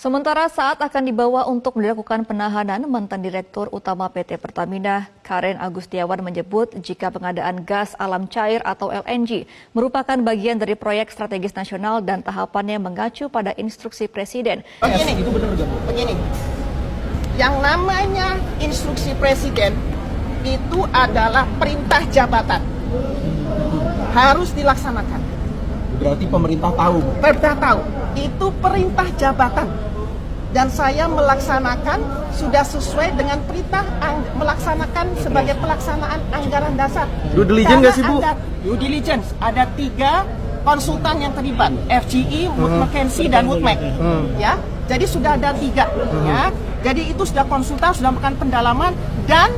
Sementara saat akan dibawa untuk dilakukan penahanan, mantan Direktur Utama PT Pertamina, Karen Agustiawan menyebut jika pengadaan gas alam cair atau LNG merupakan bagian dari proyek strategis nasional dan tahapannya mengacu pada instruksi Presiden. Begini, yang namanya instruksi Presiden itu adalah perintah jabatan, harus dilaksanakan. Berarti pemerintah tahu, Bu? Pemerintah tahu, itu perintah jabatan. Dan saya melaksanakan sudah sesuai dengan perintah melaksanakan sebagai pelaksanaan anggaran dasar. Due diligence nggak sih, Bu? Due diligence, ada 3 konsultan yang terlibat, FGE, Wood Mackenzie, dan Wood Mac. Ya, jadi sudah ada 3. Ya, jadi itu sudah konsultan, sudah melakukan pendalaman dan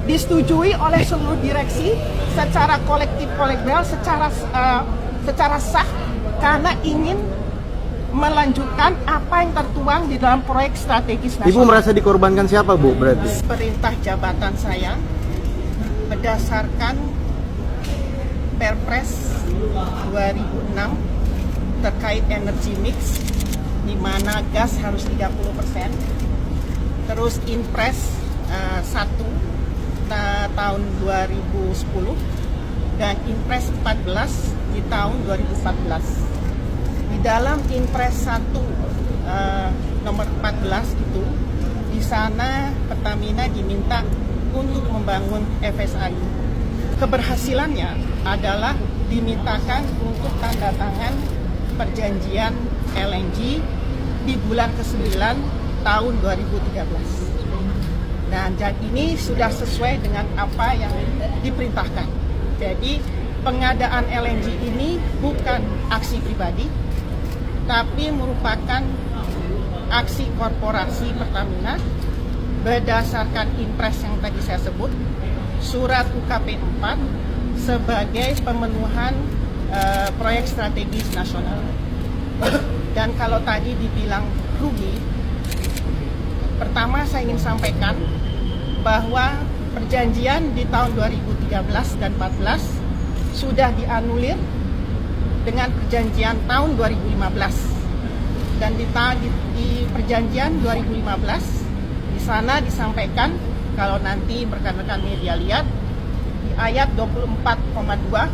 disetujui oleh seluruh direksi secara kolektif kolegial, secara sah karena ingin melanjutkan apa yang tertuang di dalam proyek strategis nasional. Ibu merasa dikorbankan siapa, Bu, berarti? Perintah jabatan saya berdasarkan Perpres 2006 terkait energy mix, di mana gas harus 30%, terus Inpres 1 tahun 2010 dan Inpres 14 di tahun 2014. Di dalam Inpres 1 nomor 14 itu, di sana Pertamina diminta untuk membangun FSRU. Keberhasilannya adalah dimintakan untuk tanda tangan perjanjian LNG di bulan ke-9 tahun 2013. Dan ini sudah sesuai dengan apa yang diperintahkan. Jadi pengadaan LNG ini bukan aksi pribadi, tapi merupakan aksi korporasi Pertamina berdasarkan Inpres yang tadi saya sebut, surat UKP 4 sebagai pemenuhan proyek strategis nasional. Dan kalau tadi dibilang rugi, pertama saya ingin sampaikan bahwa perjanjian di tahun 2013 dan 2014 sudah dianulir dengan perjanjian tahun 2015. Dan di perjanjian 2015 di sana disampaikan, kalau nanti rekan-rekan media lihat di ayat 24,2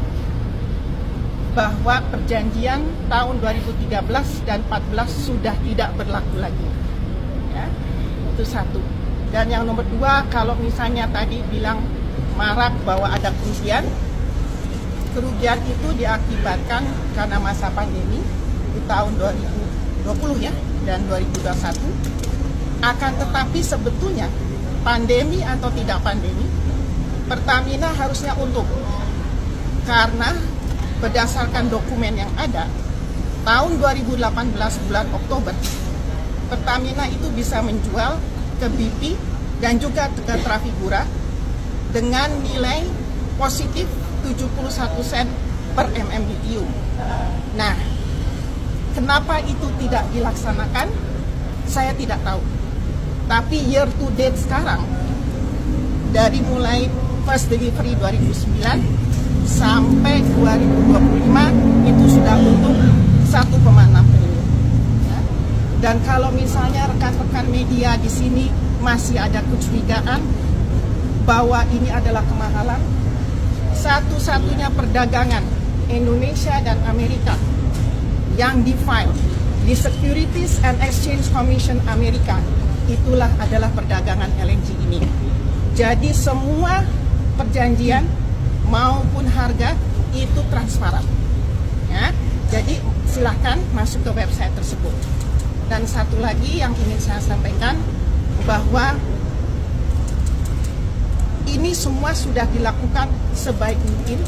bahwa perjanjian tahun 2013 dan 14 sudah tidak berlaku lagi. Ya, itu satu. Dan yang nomor 2, kalau misalnya tadi bilang marak bahwa ada kerugian itu diakibatkan karena masa pandemi di tahun 2020 ya dan 2021. Akan tetapi sebetulnya pandemi atau tidak pandemi, Pertamina harusnya untung. Karena berdasarkan dokumen yang ada, tahun 2018 bulan Oktober, Pertamina itu bisa menjual ke BP dan juga ke Trafigura dengan nilai positif 71 sen per MMBTU. Nah, kenapa itu tidak dilaksanakan? Saya tidak tahu. Tapi year to date sekarang, dari mulai first delivery 2009 sampai 2025 itu sudah untung 1,6 triliun. Ya. Dan kalau misalnya rekan-rekan media di sini masih ada kecurigaan bahwa ini adalah kemahalan, satu-satunya perdagangan Indonesia dan Amerika yang di-file di Securities and Exchange Commission Amerika, itulah adalah perdagangan LNG ini. Jadi semua perjanjian maupun harga itu transparan. Ya, jadi silahkan masuk ke website tersebut. Dan satu lagi yang ingin saya sampaikan, bahwa ini semua sudah dilakukan sebaik mungkin,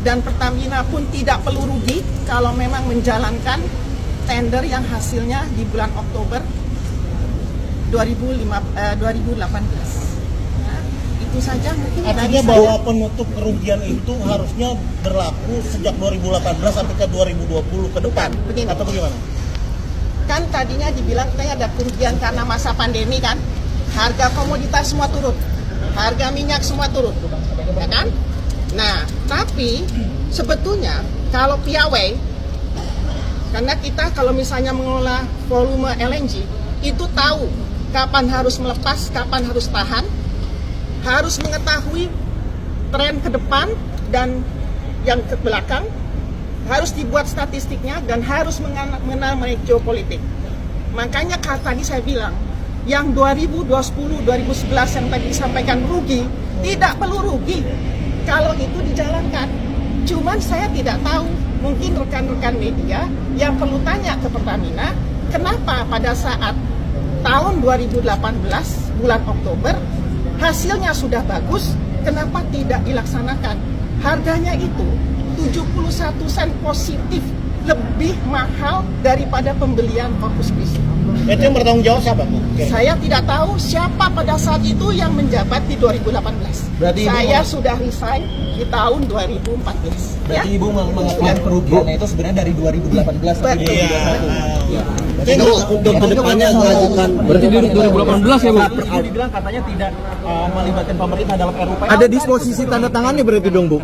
dan Pertamina pun tidak perlu rugi kalau memang menjalankan tender yang hasilnya di bulan Oktober 2018. Itu saja mungkin. Artinya bahwa penutup kerugian itu harusnya berlaku sejak 2018 sampai ke 2020 ke depan. Begini. Atau bagaimana? Kan tadinya dibilang katanya ada kerugian karena masa pandemi kan, harga komoditas semua turun, harga minyak semua turun, ya kan? Nah, tapi sebetulnya kalau piawai Karena kita kalau misalnya mengelola volume LNG, itu tahu kapan harus melepas, kapan harus tahan, harus mengetahui tren ke depan dan yang ke belakang, harus dibuat statistiknya dan harus mengenal geopolitik. Makanya tadi saya bilang, yang 2010, 2011 yang tadi disampaikan rugi, tidak perlu rugi kalau itu dijalankan. Cuman saya tidak tahu, mungkin rekan-rekan media yang perlu tanya ke Pertamina, kenapa pada saat tahun 2018 bulan Oktober hasilnya sudah bagus, kenapa tidak dilaksanakan? Harganya itu 71 sen positif, lebih mahal daripada pembelian Corpus Christi. Itu yang bertanggung jawab siapa, Bu? Saya tidak tahu siapa pada saat itu yang menjabat di 2018. Berarti saya sudah resign di tahun 2014. Berarti Ibu mengatakan kerugiannya itu sebenarnya dari 2018 sampai 2021. Itu untuk kedepannya mengajukan. Berarti di 2018 ya Bu? Ibu dibilang katanya tidak melibatkan pemerintah dalam RUPS. Ada disposisi tanda tangannya berarti dong Bu?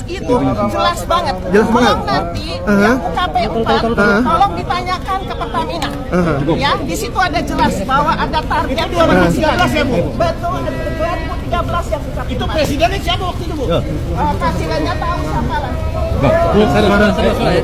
Itu jelas banget. Jelas banget. Tolong nanti yang UKP 4, tolong ditanyakan ke Pertamina. Ya, di situ ada jelas bahwa ada target. Itu 2013 ya, Bu? Betul, 2013 yang UKP 4. Itu presidennya siapa waktu itu, Bu? Presidennya tahu siapa lah. Saya